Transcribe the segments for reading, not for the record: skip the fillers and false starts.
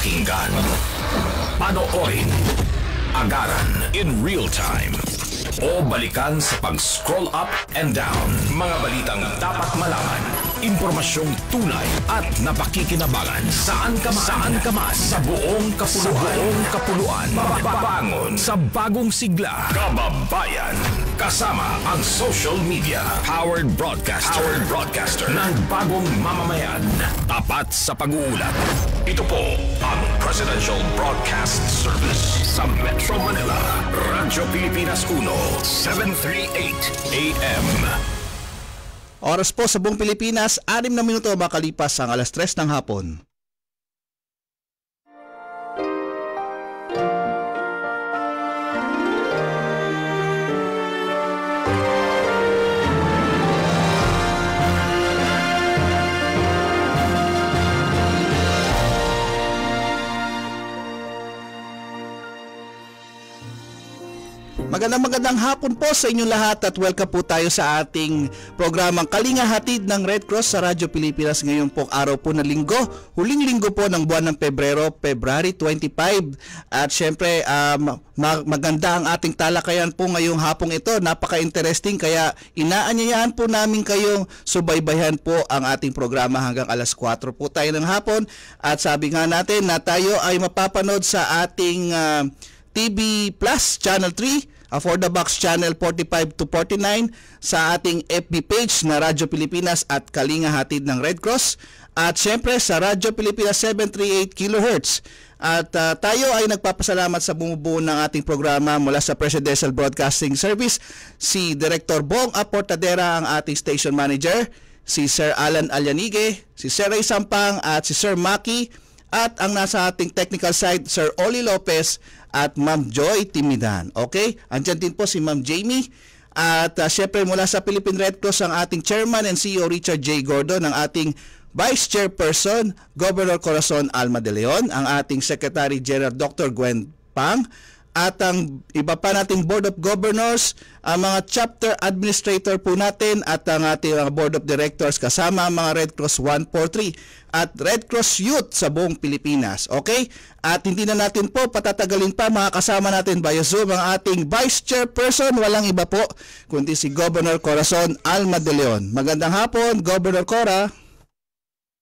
Pakinggan, panoorin, agaran in real time, o balikan sa pag-scroll up and down. Mga balitang dapat malaman, impormasyong tunay at napakikinabangan. Saan ka man, sa buong kapuluan. Mababangon sa bagong sigla. Kababayan, kasama ang social media. Powered broadcaster ng bagong mamamayan. Tapat sa pag-uulat. Ito po ang Presidential Broadcast Service sa Metro Manila. Radyo Pilipinas 1, 738 AM. Oras po sa buong Pilipinas, 6 na minuto makalipas ang alas 3 ng hapon. Magandang hapon po sa inyong lahat at welcome po tayo sa ating programang Kalinga Hatid ng Red Cross sa Radyo Pilipinas ngayon po araw po na linggo, huling linggo po ng buwan ng Pebrero, February 25. At syempre maganda ang ating talakayan po ngayong hapong ito, napaka-interesting kaya inaanyayahan po namin kayong subaybayan po ang ating programa hanggang alas 4 po tayo ng hapon. At sabi nga natin na tayo ay mapapanood sa ating TV Plus Channel 3 for the box channel 45 to 49 sa ating FB page na Radyo Pilipinas at Kalinga Hatid ng Red Cross at syempre sa Radyo Pilipinas 738 kHz. At tayo ay nagpapasalamat sa bumubuo ng ating programa mula sa Presidential Broadcasting Service, si Director Bong Aportadera ang ating station manager, si Sir Alan Alyanige, si Sir Ray Sampang at si Sir Maki, at ang nasa ating technical side, Sir Oli Lopez at Ma'am Joy Timidan. Okay? Andyan din po si Ma'am Jamie. At syempre mula sa Philippine Red Cross ang ating Chairman and CEO Richard J. Gordon, ang ating Vice Chairperson Governor Corazon Alma de Leon, ang ating Secretary General Dr. Gwen Pang, at ang iba pa nating Board of Governors, ang mga chapter administrator po natin at ang ating Board of Directors kasama ang mga Red Cross 143 at Red Cross Youth sa buong Pilipinas. Okay? At hindi na natin po patatagalin pa, mga kasama natin via Zoom ang ating Vice Chairperson, walang iba po kundi si Governor Corazon Alma de Leon. Magandang hapon, Governor Cora.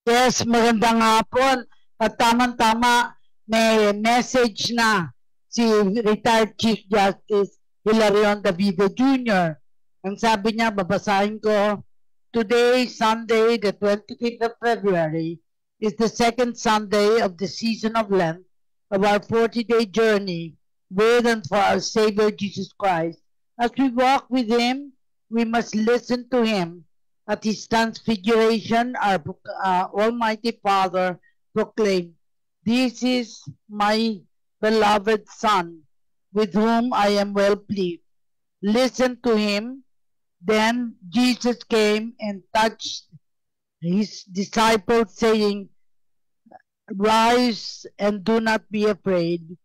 Yes, magandang hapon. At tamang-tama may message na si retired Chief Justice Hilarion Davido Jr. Ang sabi niya, babasahin ko, today, Sunday, the 25th of February, is the second Sunday of the season of Lent of our 40-day journey with and for our Savior Jesus Christ. As we walk with Him, we must listen to Him. At His transfiguration, our Almighty Father proclaimed, "This is my beloved Son, with whom I am well pleased. Listen to Him." Then Jesus came and touched His disciples, saying, "Rise and do not be afraid."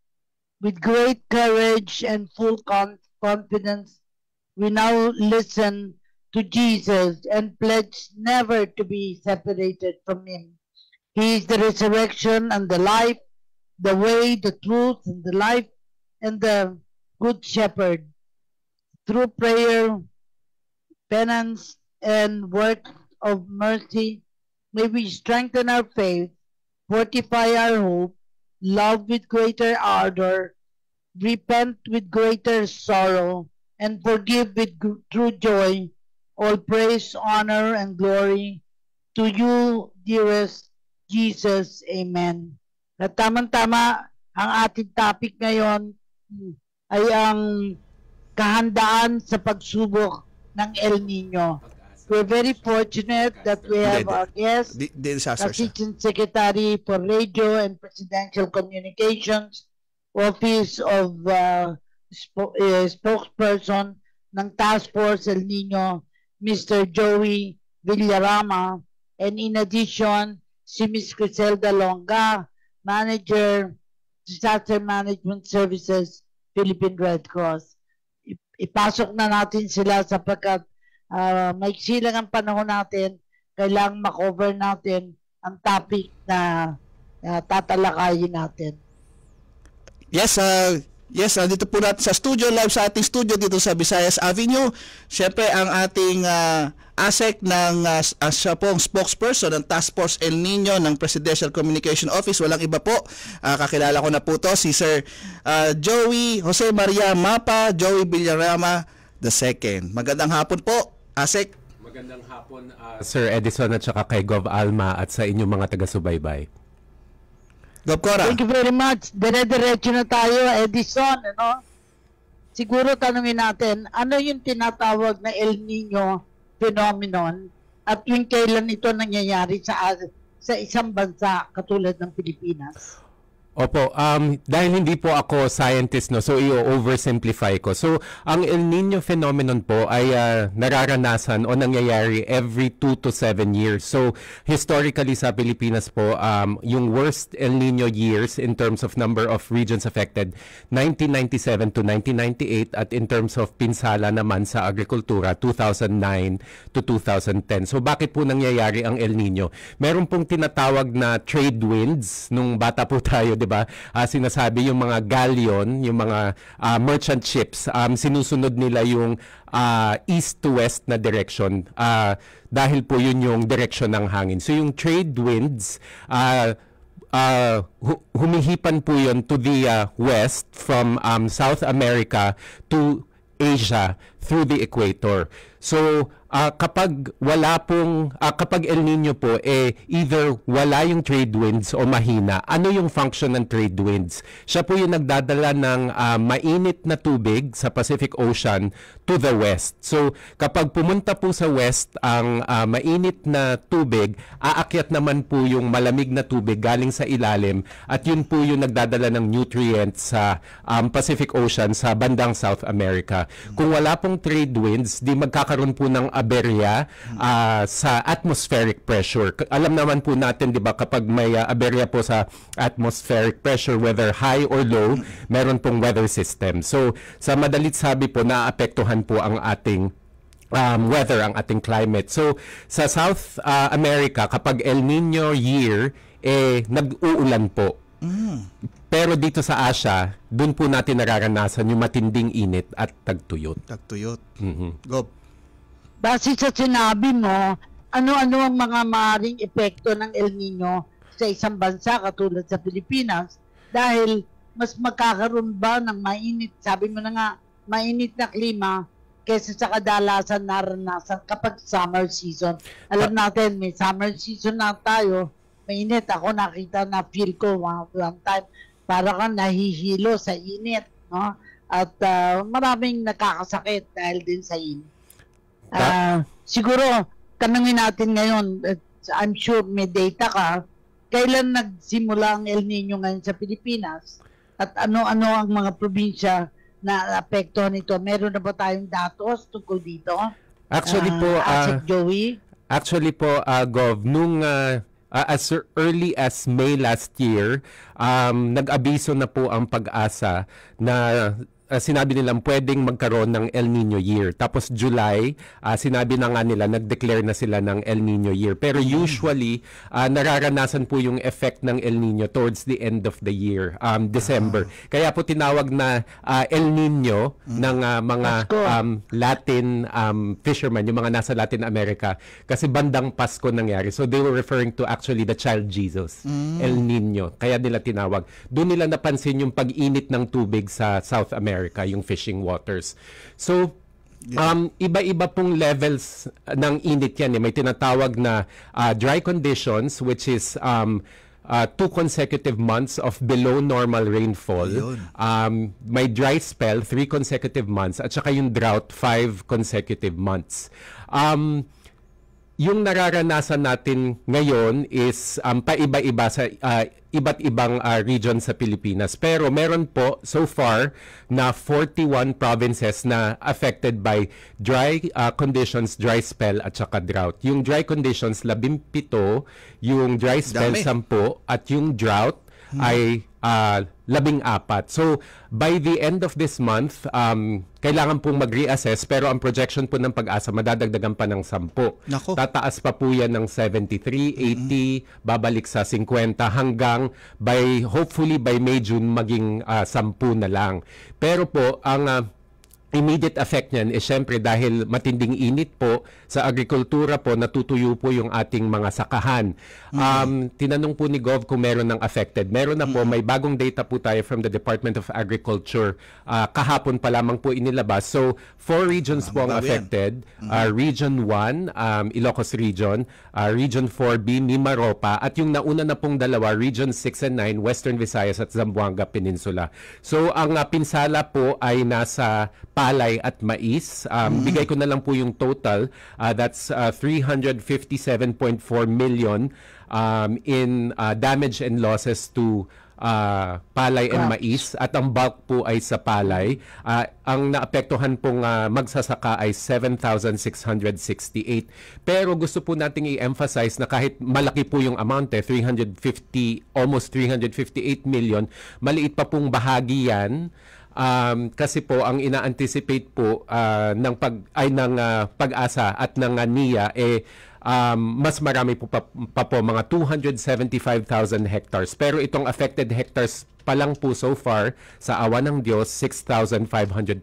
With great courage and full confidence, we now listen to Jesus and pledge never to be separated from Him. He is the resurrection and the life, the way, the truth, and the life, and the good shepherd. Through prayer, penance, and work of mercy, may we strengthen our faith, fortify our hope, love with greater ardor, repent with greater sorrow, and forgive with true joy. All praise, honor, and glory to you, dearest Jesus. Amen. At tamang-tama, ang ating topic ngayon ay ang kahandaan sa pagsubok ng El Nino. We're very fortunate that we have our guest, Assistant Secretary for Radio and Presidential Communications, Office of Spokesperson ng Task Force El Nino, Mr. Joey Villarama, and in addition, si Ms. Criselda Longa, Manager, Disaster Management Services, Philippine Red Cross. Ipasok na natin sila sapagkat maiksi lang ang panahon natin, kailangang makover natin ang topic na tatalakayin natin. Yes, dito po natin sa studio, live sa ating studio dito sa Visayas Avenue. Siyempre, ang ating ASEC siya pong spokesperson ng Task Force El Nino ng Presidential Communication Office. Walang iba po. Kakilala ko na po to, si Sir Joey Jose Maria Mapa, Joey Villarama II. Magandang hapon po, ASEC. Magandang hapon, Sir Edison at saka kay Gov Alma at sa inyong mga taga-subaybay. Gov Cora. Thank you very much. Dire-diretso na tayo, Edison. Siguro tanungin natin, ano yung tinatawag na El Nino phenomenon at yung kailan ito nangyayari sa isang bansa katulad ng Pilipinas? Opo, dahil hindi po ako scientist, no, so i-oversimplify ko. So, ang El Nino phenomenon po ay nararanasan o nangyayari every 2 to 7 years. So, historically sa Pilipinas po, yung worst El Nino years in terms of number of regions affected, 1997 to 1998, at in terms of pinsala naman sa agrikultura, 2009 to 2010. So, bakit po nangyayari ang El Nino? Meron pong tinatawag na trade winds nung bata po tayo, diba? Sinasabi yung mga galleon, yung mga merchant ships, sinusunod nila yung east to west na direction dahil po yun yung direction ng hangin. So yung trade winds, humihipan po yun to the west from South America to Asia through the equator. So kapag kapag El Nino po, either wala yung trade winds o mahina. Ano yung function ng trade winds? Siya po yung nagdadala ng mainit na tubig sa Pacific Ocean to the west. So kapag pumunta po sa west ang mainit na tubig, aakyat naman po yung malamig na tubig galing sa ilalim, at yun po yung nagdadala ng nutrients sa Pacific Ocean sa bandang South America. Kung wala pong trade winds, di magkakaroon po ng aberya sa atmospheric pressure. Alam naman po natin, di ba, kapag may aberya po sa atmospheric pressure, whether high or low, meron pong weather system. So, sa madalit sabi po, naapektuhan po ang ating weather, ang ating climate. So, sa South America, kapag El Nino year, nag-uulan po. Pero dito sa Asia, doon po natin nararanasan yung matinding init at tagtuyot. Go. Base sa sinabi mo, ano-ano ang mga maaaring epekto ng El Nino sa isang bansa katulad sa Pilipinas? Dahil mas magkakaroon ba ng mainit, sabi mo na nga, mainit na klima kaysa sa kadalasan naranasan kapag summer season. Alam natin, may summer season na tayo, mainit. Ako nakita na feel ko one time, para kang nahihilo sa init. No? At maraming nakakasakit dahil din sa init. Siguro, tanungin natin ngayon, I'm sure may data ka, kailan nagsimula ang El Nino ngayon sa Pilipinas? At ano-ano ang mga probinsya na apektuhan nito? Meron na ba tayong datos tungkol dito? Actually po, Joey? Actually po, Gov, nung as early as May last year, nag-abiso na po ang Pag-asa na sinabi nilang pwedeng magkaroon ng El Nino year. Tapos July, sinabi na nga nila, nag-declare na sila ng El Nino year. Pero usually, nararanasan po yung effect ng El Nino towards the end of the year, December. Kaya po tinawag na El Nino ng mga Latin fishermen, yung mga nasa Latin America, kasi bandang Pasko nangyari. So they were referring to actually the child Jesus, El Nino. Kaya nila tinawag. Doon nila napansin yung pag-init ng tubig sa South America, yung fishing waters. So, iba-iba pong levels ng init yan. May tinatawag na dry conditions, which is 2 consecutive months of below normal rainfall. May dry spell, 3 consecutive months, at saka yung drought, 5 consecutive months. Yung nararanasan natin ngayon is paiba-iba sa iba't ibang region sa Pilipinas. Pero meron po so far na 41 provinces na affected by dry conditions, dry spell at saka drought. Yung dry conditions 17, yung dry spell 10, at yung drought ay 14. So, by the end of this month, kailangan pong mag-reassess, pero ang projection po ng Pag-asa, madadagdagan pa ng 10. Nako. Tataas pa po yan ng 73, 80, babalik sa 50, hanggang hopefully by May, June, maging 10 na lang. Pero po, ang immediate effect niyan is syempre dahil matinding init po sa agrikultura po, natutuyo po yung ating mga sakahan. Tinanong po ni Gov kung meron ng affected. Meron na po, may bagong data po tayo from the Department of Agriculture. Kahapon pa lamang po inilabas. So, 4 regions po ang affected. Region 1, Ilocos Region, Region 4B, Mimaropa, at yung nauna na pong dalawa, Region 6 and 9, Western Visayas at Zamboanga Peninsula. So, ang pinsala po ay nasa palay at mais. Bigay ko na lang po yung total. That's 357.4 million in damage and losses to palay and mais, at ang bulk po ay sa palay. Ang naapektuhan pong magsasaka ay 7,668. Pero gusto po nating i-emphasize na kahit malaki po yung amount, almost 358 million, maliit pa pong bahagi yan. Kasi po ang ina-anticipate po ng Pag-asa at ng NIA mas marami po pa po, mga 275,000 hectares. Pero itong affected hectares pa lang po so far, sa awa ng Diyos, 6,523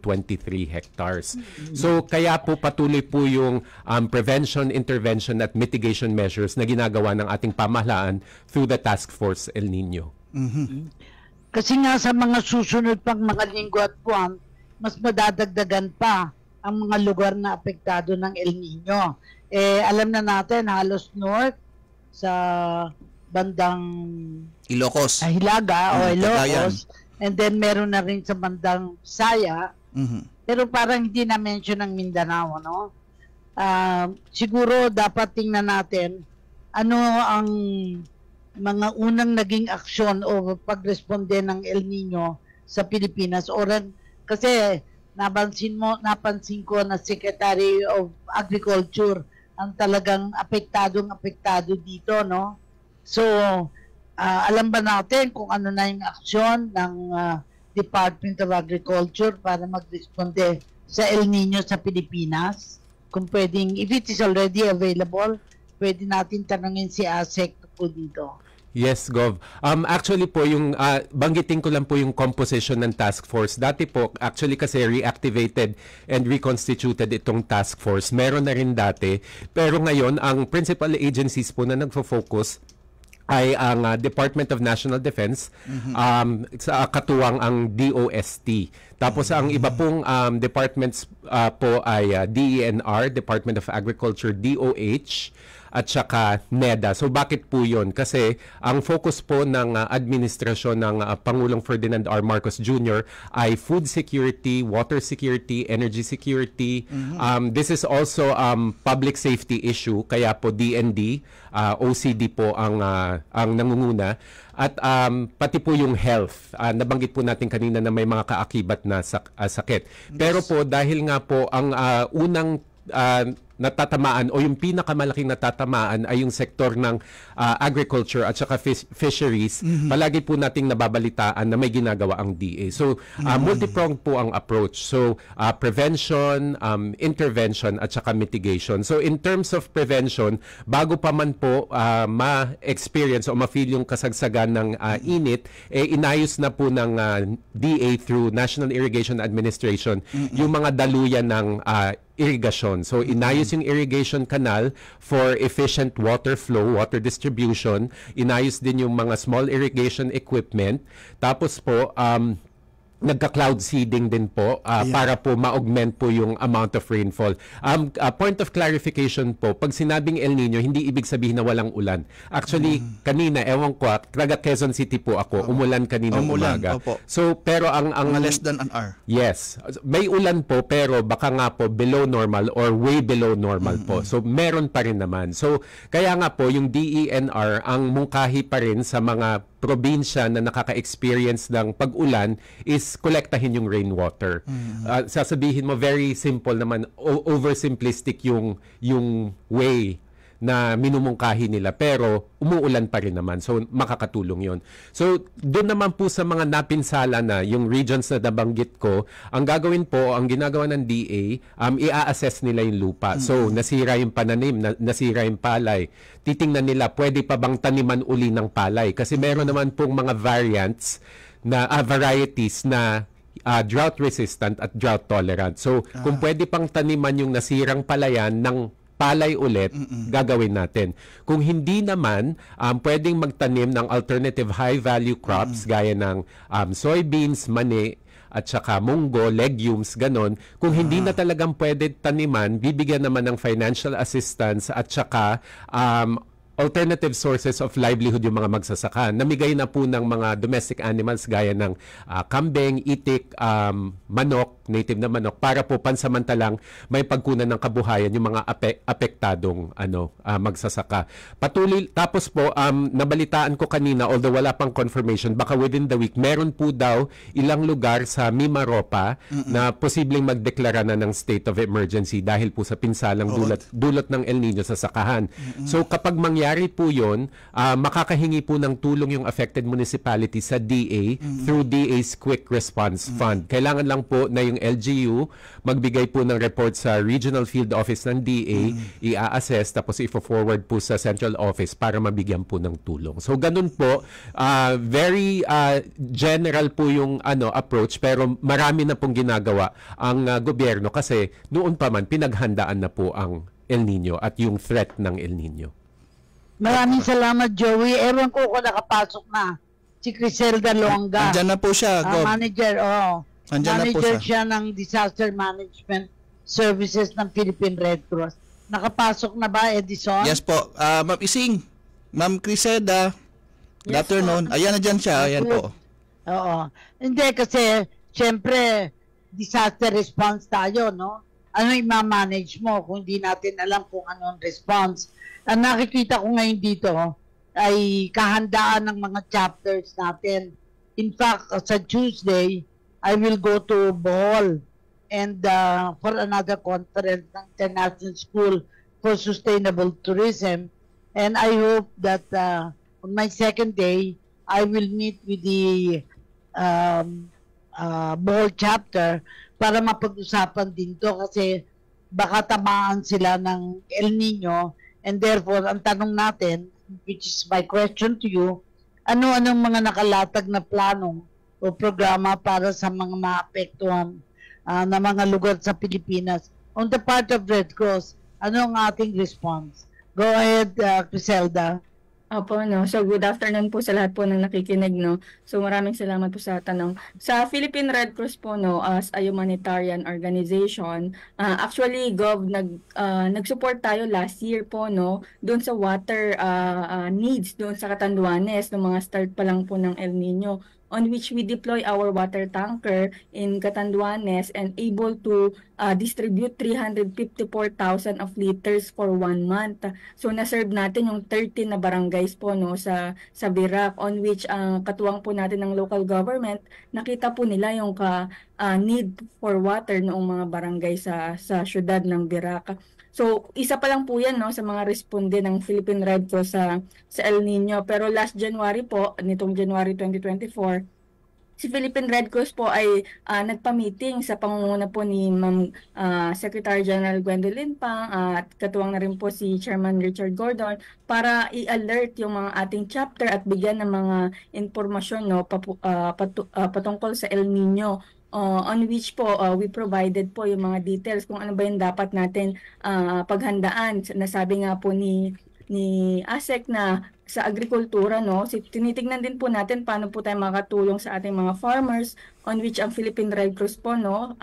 hectares. So kaya po patuloy po yung prevention, intervention at mitigation measures na ginagawa ng ating pamahalaan through the Task Force El Nino. Kasi nga sa mga susunod pang mga linggo at buwan, mas madadagdagan pa ang mga lugar na apektado ng El Nino. Alam na natin, halos north sa bandang Ilocos. Hilaga o Cagayan. Ilocos. And then meron na rin sa bandang Saya. Pero parang hindi na-mention ng Mindanao, no? Siguro dapat tingnan natin ano ang mga unang naging aksyon o pagresponde ng El Nino sa Pilipinas. Kasi napansin ko na Secretary of Agriculture ang talagang apektado dito, no? So, alam ba natin kung ano na yung aksyon ng Department of Agriculture para magresponde sa El Nino sa Pilipinas? Kung pwedeng, if it is already available, pwede natin tanungin si ASEC po dito. Yes, Gov. Actually po, yung banggitin ko lang po yung composition ng task force. Dati po, actually kasi reactivated and reconstituted itong task force. Meron na rin dati. Pero ngayon, ang principal agencies po na nagfo-focus ay ang Department of National Defense, sa katuwang ang DOST. Tapos ang iba pong departments po ay DENR, Department of Agriculture, DOH, at saka NEDA. So bakit po yun? Kasi ang focus po ng administrasyon ng Pangulong Ferdinand R. Marcos Jr. ay food security, water security, energy security. This is also public safety issue, kaya po DND, OCD po ang nangunguna. At pati po yung health. Nabanggit po natin kanina na may mga kaakibat na sakit. Pero po dahil nga po ang unang natatamaan o yung pinakamalaking natatamaan ay yung sektor ng agriculture at saka fisheries, palagi po nating nababalitaan na may ginagawa ang DA. So, multi-pronged po ang approach. So, prevention, intervention at saka mitigation. So, in terms of prevention, bago pa man po ma-experience o ma-feel yung kasagsagan ng init, inayos na po ng DA through National Irrigation Administration yung mga daluyan ng irrigation. So, inayos yung irrigation canal for efficient water flow, water distribution. Inayos din yung mga small irrigation equipment. Tapos po, nagka-cloud seeding din po para po ma-augment po yung amount of rainfall. Point of clarification po, pag sinabing El Nino, hindi ibig sabihin na walang ulan. Actually, kanina, ewan ko, taga Quezon City po ako, umulan kanina umaga. Opo. So, pero ang less than an hour. Yes. May ulan po, pero baka nga po below normal or way below normal po. So, meron pa rin naman. So, kaya nga po, yung DENR, ang mungkahi pa rin sa mga probinsya na nakaka-experience ng pag-ulan is kolektahin yung rainwater. Sasabihin mo, very simple naman, oversimplistic yung way na minumungkahi nila, pero umuulan pa rin naman. So makakatulong yon. So doon naman po sa mga napinsala na yung regions na nabanggit ko, ang gagawin po, ang ginagawa ng DA, i-assess nila yung lupa. So nasira yung pananim, nasira yung palay. Titingnan nila, pwede pa bang taniman uli ng palay? Kasi meron naman pong mga variants na varieties na drought resistant at drought tolerant. So kung pwede pang taniman yung nasirang palayan ng palay ulit, gagawin natin. Kung hindi naman, pwedeng magtanim ng alternative high-value crops gaya ng soybeans, mani, at saka munggo, legumes, ganon. Kung hindi na talagang pwede taniman, bibigyan naman ng financial assistance at saka alternative sources of livelihood yung mga magsasaka. Namigay na po ng mga domestic animals gaya ng kambing, itik, manok, native na manok, para po pansamantalang may pagkunan ng kabuhayan yung mga apektadong magsasaka. Patuloy, tapos po, nabalitaan ko kanina, although wala pang confirmation, baka within the week, meron po daw ilang lugar sa Mimaropa na posibleng magdeklara na ng state of emergency dahil po sa pinsalang dulot ng El Nino sa sakahan. So kapag mangyari po yun, makakahingi po ng tulong yung affected municipality sa DA through DA's Quick Response Fund. Kailangan lang po na yung LGU magbigay po ng report sa Regional Field Office ng DA, i-assess, tapos i-forward po sa Central Office para mabigyan po ng tulong. So ganun po, very general po yung approach, pero marami na pong ginagawa ang gobyerno kasi noon pa man pinaghandaan na po ang El Nino at yung threat ng El Nino. Maraming salamat, Joey. Ewan ko kung nakapasok na si Criselda Longa. Andyan na po siya, Gob. Manager, Andyan na po manager siya. siya ng Disaster Management Services ng Philippine Red Cross. Nakapasok na ba, Edison? Yes po. Ma'am Ising, Ma'am Criselda, good afternoon. Ayan na dyan siya. Ayan po. Oo. Hindi kasi, syempre, disaster response tayo, no? Ano i-manage mo kung hindi natin alam kung anong response? Ang nakikita ko ngayon dito ay kahandaan ng mga chapters natin. In fact, sa Tuesday, I will go to Bohol and for another conference ng International School for Sustainable Tourism. And I hope that on my second day, I will meet with the Bohol chapter para mapag-usapan din to kasi baka tamaan sila ng El Nino. And therefore, ang tanong natin, which is my question to you, ano-anong mga nakalatag na plano o programa para sa mga maapektuhan na mga lugar sa Pilipinas? On the part of Red Cross, ano ang ating response? Go ahead, Criselda. Opo, no. So, good afternoon po sa lahat po ng nakikinig, no. So, maraming salamat po sa tanong. Sa Philippine Red Cross po, no, as a humanitarian organization, actually, Gov, nag-support tayo last year po, no, doon sa water needs doon sa Catanduanes, no, mga start pa lang po ng El Nino, on which we deploy our water tanker in Catanduanes and able to distribute 354,000 of liters for 1 month. So na-serve natin yung 13 na barangays po, no, sa Virac, on which katuwang po natin ng local government, nakita po nila yung need for water noong mga barangay sa syudad ng Virac. So, isa pa lang po yan, no, sa mga responde ng Philippine Red Cross sa El Nino. Pero last January po, nitong January 2024, si Philippine Red Cross po ay nagpa-meeting sa pangunguna po ni Ma'am Secretary General Gwendolyn Pang at katuwang na rin po si Chairman Richard Gordon para i-alert yung mga ating chapter at bigyan ng mga informasyon, no, patungkol sa El Nino. On which po we provided po yung mga details kung ano ba yung dapat natin paghandaan. Nasabi nga po ni ASEC na sa agrikultura, no, tinitingnan din po natin paano po tayo makatulong sa ating mga farmers, on which ang Philippine Red Cross po, no,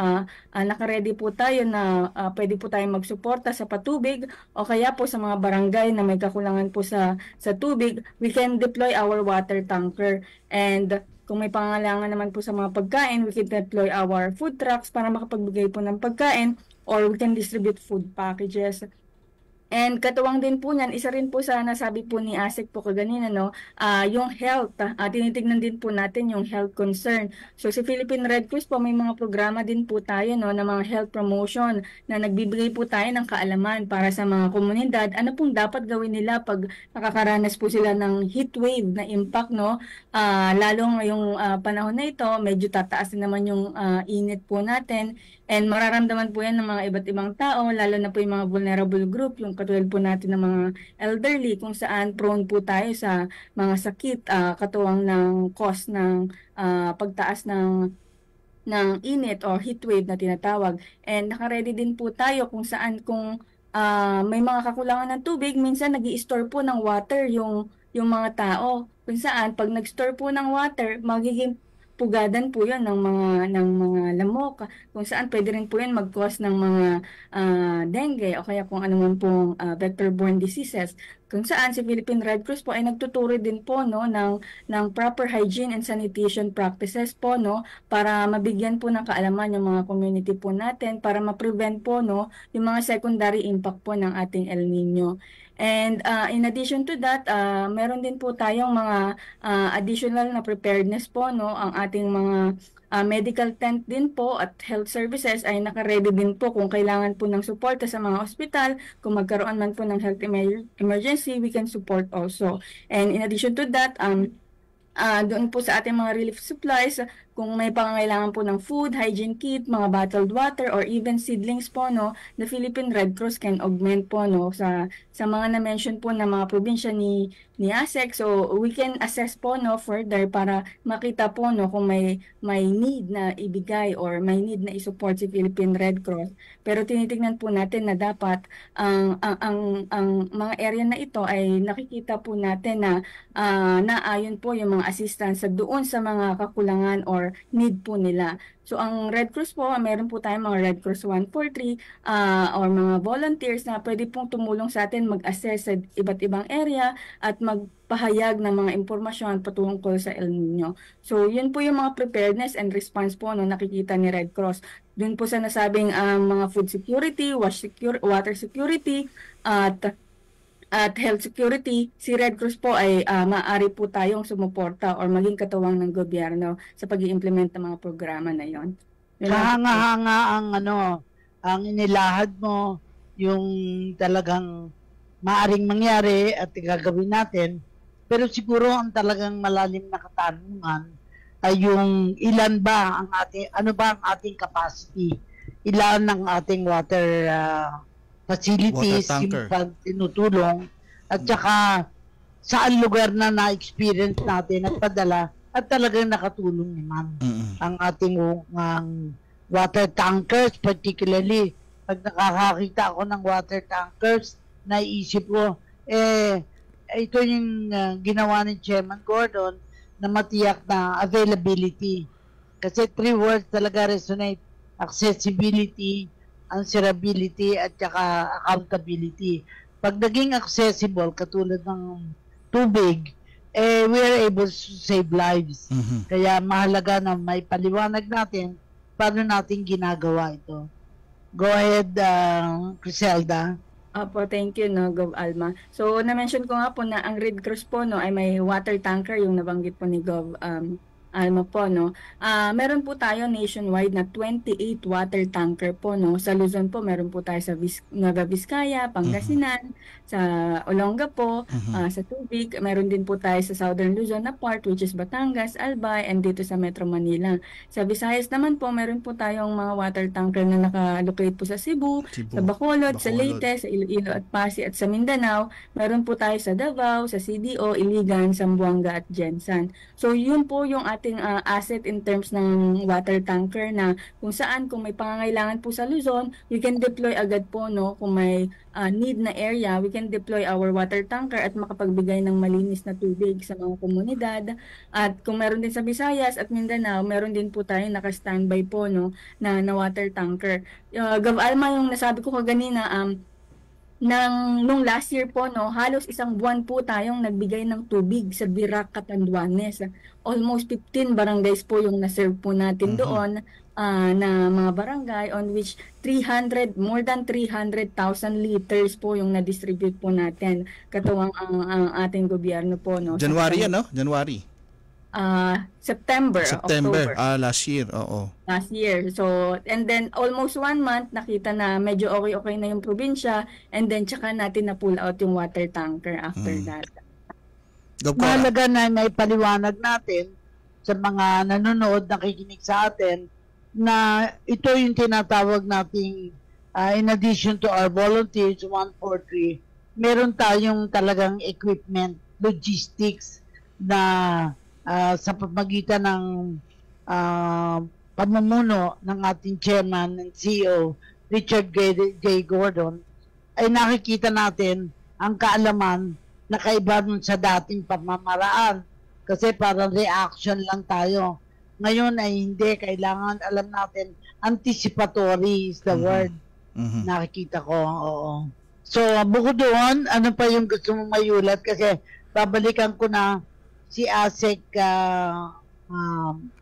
naka-ready po tayo na pwede po tayong magsuporta sa patubig o kaya po sa mga barangay na may kakulangan po sa tubig, we can deploy our water tanker. And kung may pangangailangan naman po sa mga pagkain, we can deploy our food trucks para makapagbigay po ng pagkain, or we can distribute food packages. And katuwang din po niyan, isa rin po sa nasabi po ni Asik po kaganina, no, yung health, tinitignan din po natin yung health concern. So si Philippine Red Cross po, may mga programa din po tayo, no, na mga health promotion na nagbibigay po tayo ng kaalaman para sa mga komunidad. Ano pong dapat gawin nila pag nakakaranas po sila ng heat wave na impact, no? Lalo ngayong panahon na ito, medyo tataas din naman yung init po natin. And mararamdaman po yan ng mga iba't ibang tao, lalo na po yung mga vulnerable group, yung katulad po natin ng mga elderly, kung saan prone po tayo sa mga sakit, katuwang ng cause ng pagtaas ng init or heat wave na tinatawag. And nakaready din po tayo kung saan kung may mga kakulangan ng tubig, minsan nag-i-store po ng water yung mga tao. Kung saan pag nag-store po ng water, magiging pugadan po 'yon ng mga lamok, kung saan pwede rin po 'yan mag-cause ng mga dengue o kaya kung ano man pong vector-borne diseases. Kung saan si Philippine Red Cross po ay nagtuturo din po, no, ng proper hygiene and sanitation practices po, no, para mabigyan po ng kaalaman yung mga community po natin, para ma-prevent po, no, yung mga secondary impact po ng ating El Nino. And in addition to that, meron din po tayong mga additional na preparedness po, no, ang ating mga medical tent din po at health services ay naka-ready din po kung kailangan po ng suporta sa mga ospital. Kung magkaroon man po ng health emergency, we can support also. And in addition to that, doon po sa ating mga relief supplies, kung may pangangailangan po ng food, hygiene kit, mga bottled water, or even seedlings po, no, the Philippine Red Cross can augment po, no, sa mga na-mention po na mga probinsya ni ASEC. So we can assess po, no, further para makita po, no, kung may need na ibigay or may need na i-support si Philippine Red Cross. Pero tinitingnan po natin na dapat ang mga area na ito ay nakikita po natin na naayon po yung mga assistance doon sa mga kakulangan or need po nila. So ang Red Cross po, meron po tayong mga Red Cross 143 or mga volunteers na pwede pong tumulong sa atin mag-assess sa iba't ibang area at magpahayag ng mga impormasyon patungkol sa El Nino. So yun po yung mga preparedness and response po no nakikita ni Red Cross. Doon po sa nasabing mga food security, water security at health security, si Red Cross po ay maaari po tayong sumuporta or maging katuwang ng gobyerno sa pag-i-implement ng mga programa na yon. Kahanga-hanga ang inilahad mo, yung talagang maaring mangyari at gagawin natin. Pero siguro ang talagang malalim na katanungan ay yung ilan ba ano ba ang ating capacity? Ilan ang ating water facilities, yung tinutulong, at saka saan lugar na na-experience natin at padala at talagang nakatulong naman ang ating water tankers, particularly pag nakakakita ako ng water tankers, naisip ko, ito yung ginawa ni Chairman Gordon na matiyak na availability. Kasi 3 words talaga resonate: accessibility, answerability, at saka accountability. Pag naging accessible, katulad ng tubig, we are able to save lives. Kaya mahalaga na may paliwanag natin paano natin ginagawa ito. Go ahead, Criselda. Apo, thank you, no, Gov. Alma. So, na-mention ko nga po na ang Red Cross po, no, ay may water tanker, yung nabanggit po ni Gov. Alma po, no. Meron po tayo nationwide na 28 water tanker po, no. Sa Luzon po, meron po tayo sa Nueva Vizcaya, Pangasinan, sa Olongapo, sa Tubig. Meron din po tayo sa Southern Luzon na part, which is Batangas, Albay, and dito sa Metro Manila. Sa Visayas naman po, meron po tayong mga water tanker na naka-locate po sa Cebu, sa Bacolod, sa Leyte, sa Iloilo at Pasig, at sa Mindanao. Meron po tayo sa Davao, sa CDO, Iligan, Zamboanga at Jensan. So, yun po yung ating asset in terms ng water tanker, na kung saan, kung may pangangailangan po sa Luzon, we can deploy agad po, no, kung may need na area, we can deploy our water tanker at makapagbigay ng malinis na tubig sa mga komunidad. At kung meron din sa Visayas at Mindanao, meron din po tayong naka-standby po, no, na water tanker. Gov. Alma, yung nasabi ko kaganina, nung last year po, no, halos isang buwan po tayong nagbigay ng tubig sa Birac, Catanduanes. Almost 15 barangays po yung na-serve po natin doon na mga barangay, on which more than 300,000 liters po yung na-distribute po natin katuwang ang ating gobyerno po, no. January yan, no? January. September, October. Last year, oo. Last year. So, and then almost 1 month, nakita na medyo okay na yung probinsya, and then tsaka natin na-pull out yung water tanker after that. Mahalaga na may paliwanag natin sa mga nanonood, nakikinig sa atin, na ito yung tinatawag nating, in addition to our volunteers, 143, meron tayong talagang equipment, logistics na sa pamagitan ng pamumuno ng ating chairman and CEO, Richard J. Gordon, ay nakikita natin ang kaalaman na kaiba nun sa dating pamamaraan. Kasi parang reaction lang tayo. Ngayon ay hindi. Kailangan alam natin, anticipatory is the word. Nakikita ko, oo. So, bukod doon, ano pa yung gusto mong mayulat? Kasi babalikan ko na si Asek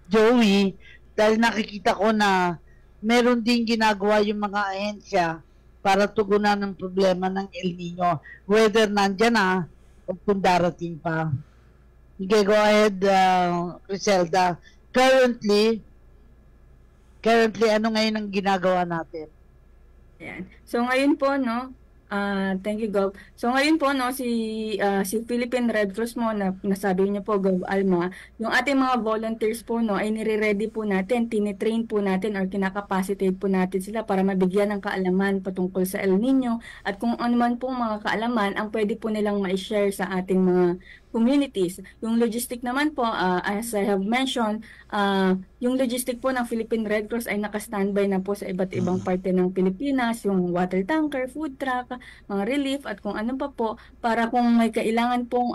Joey, dahil nakikita ko na meron din ginagawa yung mga ahensya para tugunan ng problema ng El Nino, whether nandyan na o kung darating pa. Okay, go ahead, Criselda. Currently, ano ngayon ang ginagawa natin? Ayan. So ngayon po, no, thank you, Gov. So ngayon po, no, si Philippine Red Cross mo, na nasabi niyo po, Gov Alma, yung ating mga volunteers po, no, ay nire-ready po natin, tinitrain po natin or kinakapacitate po natin sila para mabigyan ng kaalaman patungkol sa El Nino at kung ano man po mga kaalaman ang pwede po nilang ma-share sa ating mga communities. Yung logistic naman po, as I have mentioned, yung logistic po ng Philippine Red Cross ay naka-standby na po sa iba't ibang parte ng Pilipinas, yung water tanker, food truck, mga relief at kung ano pa po, para kung may kailangan pong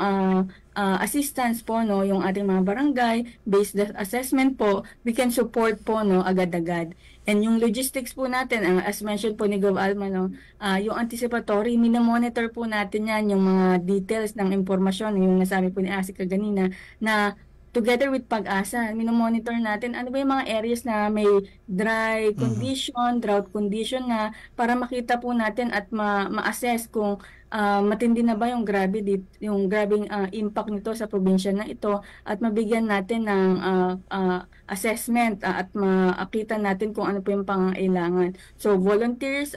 assistance po, no, yung ating mga barangay, based assessment po, we can support po, no, agad-agad. And yung logistics po natin, as mentioned po ni Gov Alma, no, yung anticipatory, minomonitor po natin yan, yung mga details ng impormasyon, yung nasabi po ni Asik kanina, na together with Pag-asa, minomonitor natin ano ba yung mga areas na may dry condition, drought condition na para makita po natin at ma-assess kung matindi na ba yung grabing impact nito sa probinsya na ito at mabigyan natin ng assessment at makita natin kung ano po yung pangailangan. So volunteers,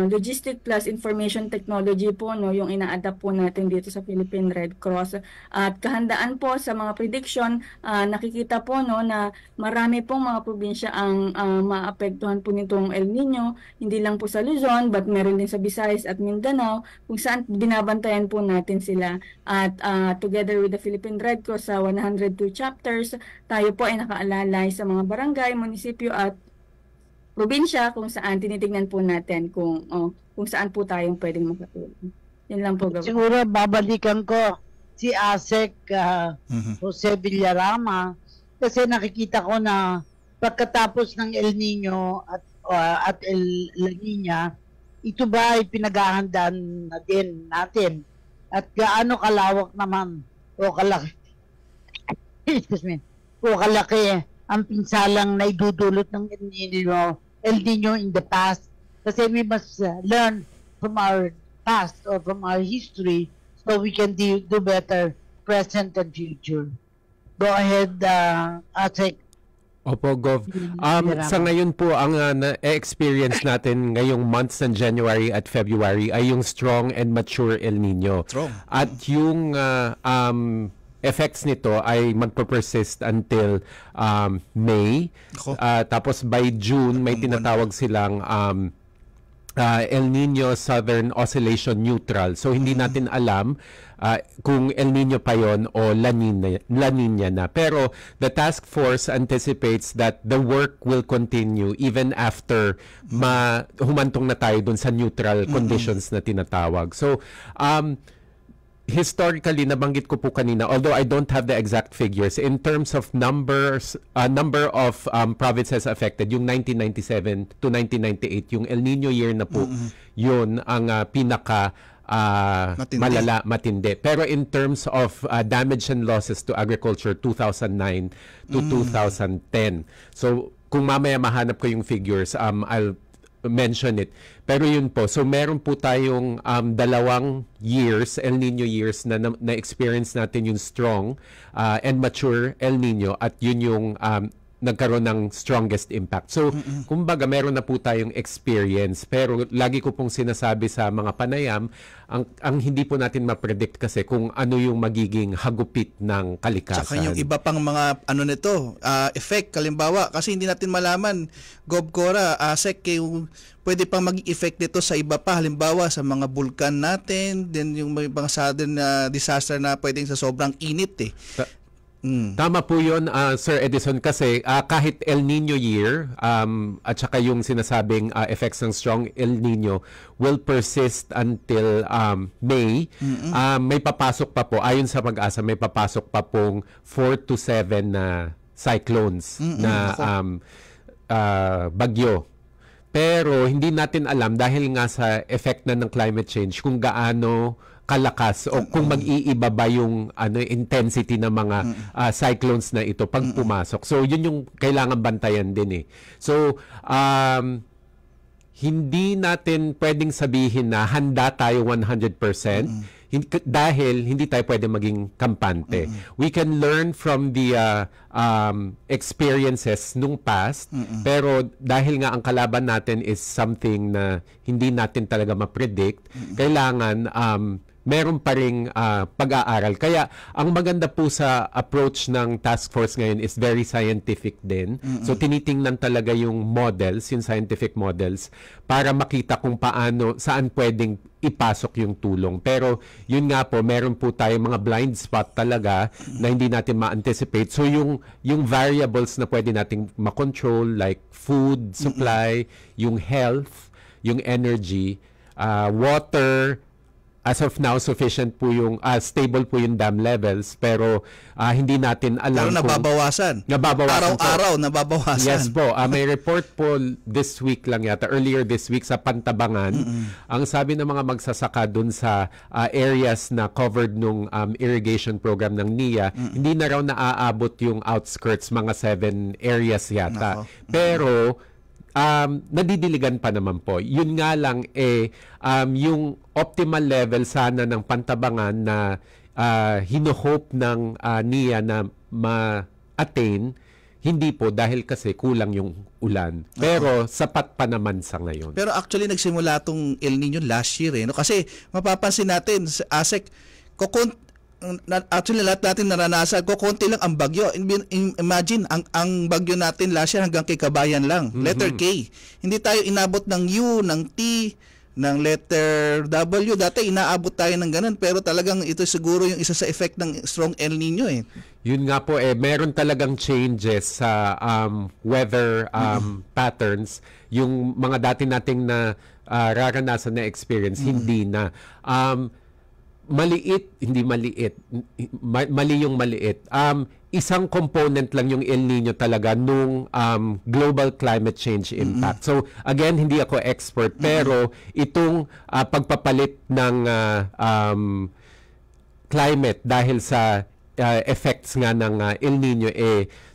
logistic plus information technology po, no, yung ina-adapt po natin dito sa Philippine Red Cross. At kahandaan po sa mga prediction, nakikita po, no, na marami pong mga probinsya ang maapektuhan po nitong El Nino, hindi lang po sa Luzon but meron din sa Visayas at Mindanao kung saan binabantayan po natin sila. At together with the Philippine Red Cross sa 102 chapters, tayo po ay nakaalalay sa mga barangay, munisipyo at probinsya kung saan tinitingnan po natin kung saan po tayong pwedeng makatulong. Yan lang po. Siguro babalikan ko si Asek Jose Villarama kasi nakikita ko na pagkatapos ng El Nino at El La Nina, ito ba ay pinaghahandaan na din natin? At gaano kalawak naman o kalaki o kalaki ang pinsalang na idudulot ng El Nino in the past, kasi we must learn from our past or from our history so we can do better present and future. Go ahead, Asek. Opo, Gov. Sa ngayon po, ang na-experience natin ngayong months ng January at February ay yung strong and mature El Nino. At yung effects nito ay magpe-persist until May. Tapos by June, may tinatawag silang El Nino Southern Oscillation Neutral. So hindi natin alam kung El Nino pa yon o La Nina na. Pero the task force anticipates that the work will continue even after humantong na tayo dun sa neutral conditions na tinatawag. So historically, nabanggit ko po kanina, although I don't have the exact figures, in terms of number of provinces affected, yung 1997 to 1998, yung El Nino year na po, yun ang pinaka matindi. Pero in terms of damage and losses to agriculture, 2009 to 2010. So, kung mamaya mahanap ko yung figures, I'll mention it. Pero yun po, so meron po tayong 2 years, El Nino years na experience natin yung strong and mature El Nino, at yun yung nagkaroon ng strongest impact. So, kumbaga, meron na po tayong experience. Pero lagi ko pong sinasabi sa mga panayam, ang hindi po natin ma-predict kasi kung ano yung magiging hagupit ng kalikasan. Tsaka yung iba pang mga effect, kalimbawa, kasi hindi natin malaman, Gov Cora, Sec, yung pwede pang maging effect nito sa iba pa, halimbawa sa mga bulkan natin, then yung mga sudden disaster na pwedeng sa sobrang init Tama po yun, Sir Edison, kasi kahit El Nino year at saka yung sinasabing effects ng strong El Nino will persist until May, may papasok pa po, ayon sa Pag-asa, may papasok pa pong 4 to 7 na cyclones na bagyo. Pero hindi natin alam dahil nga sa effect na ng climate change kung gaano kalakas o kung mag-iiba ba yung intensity ng mga cyclones na ito pag pumasok. So yun yung kailangan bantayan din So hindi natin pwedeng sabihin na handa tayo 100% dahil hindi tayo pwede maging kampante. We can learn from the experiences nung past, pero dahil nga ang kalaban natin is something na hindi natin talaga ma-predict, kailangan meron pa ring pag-aaral. Kaya ang maganda po sa approach ng task force ngayon is very scientific din. So tinitingnan talaga yung models, yung scientific models, para makita kung paano, saan pwedeng ipasok yung tulong. Pero yun nga po, meron po tayong mga blind spot talaga na hindi natin ma-anticipate. So yung variables na pwede nating makontrol, like food supply, yung health, yung energy, water, as of now, sufficient po yung, stable po yung dam levels, pero hindi natin alam kung nababawasan. Araw-araw, nababawasan. Yes po. May report po this week lang yata, earlier this week sa Pantabangan. Ang sabi ng mga magsasaka dun sa areas na covered nung irrigation program ng NIA, hindi na raw naaabot yung outskirts, mga 7 areas yata. Pero, nadidiligan pa naman po. Yun nga lang yung optimal level sana ng Pantabangan na hino-hope ng NIA na ma-attain, hindi po dahil kasi kulang yung ulan. Pero sapat pa naman sa ngayon. Pero actually nagsimula tong El Nino last year no? Kasi mapapansin natin sa ASEC, actually lahat natin naranasan, konti lang ang bagyo. Imagine, ang bagyo natin last year hanggang kay Kabayan lang. Letter K. Hindi tayo inabot ng U, ng T, ng letter W. Dati inaabot tayo ng ganun, pero talagang ito siguro yung isa sa effect ng strong El Nino Yun nga po meron talagang changes sa weather patterns. Yung mga dati nating na raranasan na experience, hindi na. Hindi maliit. Mali yung maliit. Isang component lang yung El Nino talaga nung global climate change impact. So, again, hindi ako expert, pero itong pagpapalit ng climate dahil sa effects nga ng El Nino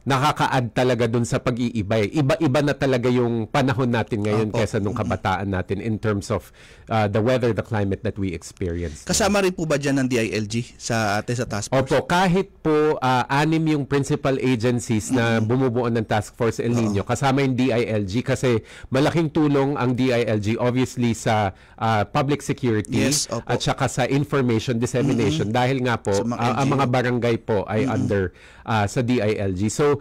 nakaka-add talaga dun sa pag-iiba. Iba-iba na talaga yung panahon natin ngayon kesa nung kabataan natin in terms of the weather, the climate that we experience. Kasama rin po ba dyan ng DILG sa task force? Opo, kahit po 6 yung principal agencies na bumubuo ng task force El Nino, kasama yung DILG kasi malaking tulong ang DILG obviously sa public security at saka sa information dissemination dahil nga po ang mga barangay po ay under sa DILG. So,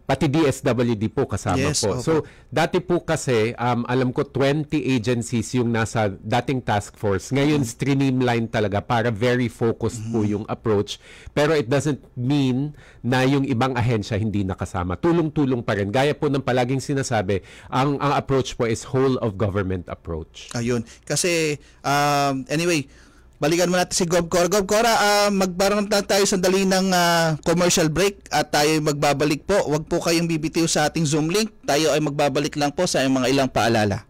pati DSWD po kasama po. So, dati po kasi, alam ko 20 agencies yung nasa dating task force. Ngayon, streamline talaga para very focused po yung approach. Pero it doesn't mean na yung ibang ahensya hindi nakasama. Tulong-tulong pa rin. Gaya po ng palaging sinasabi, ang approach po is whole of government approach. Ayun. Kasi, anyway, balikan mo natin si Gob Cora. Gob Cora, magbaroon na tayo sandali ng commercial break at tayo magbabalik po. Huwag po kayong bibitiw sa ating Zoom link. Tayo ay magbabalik lang po sa mga ilang paalala.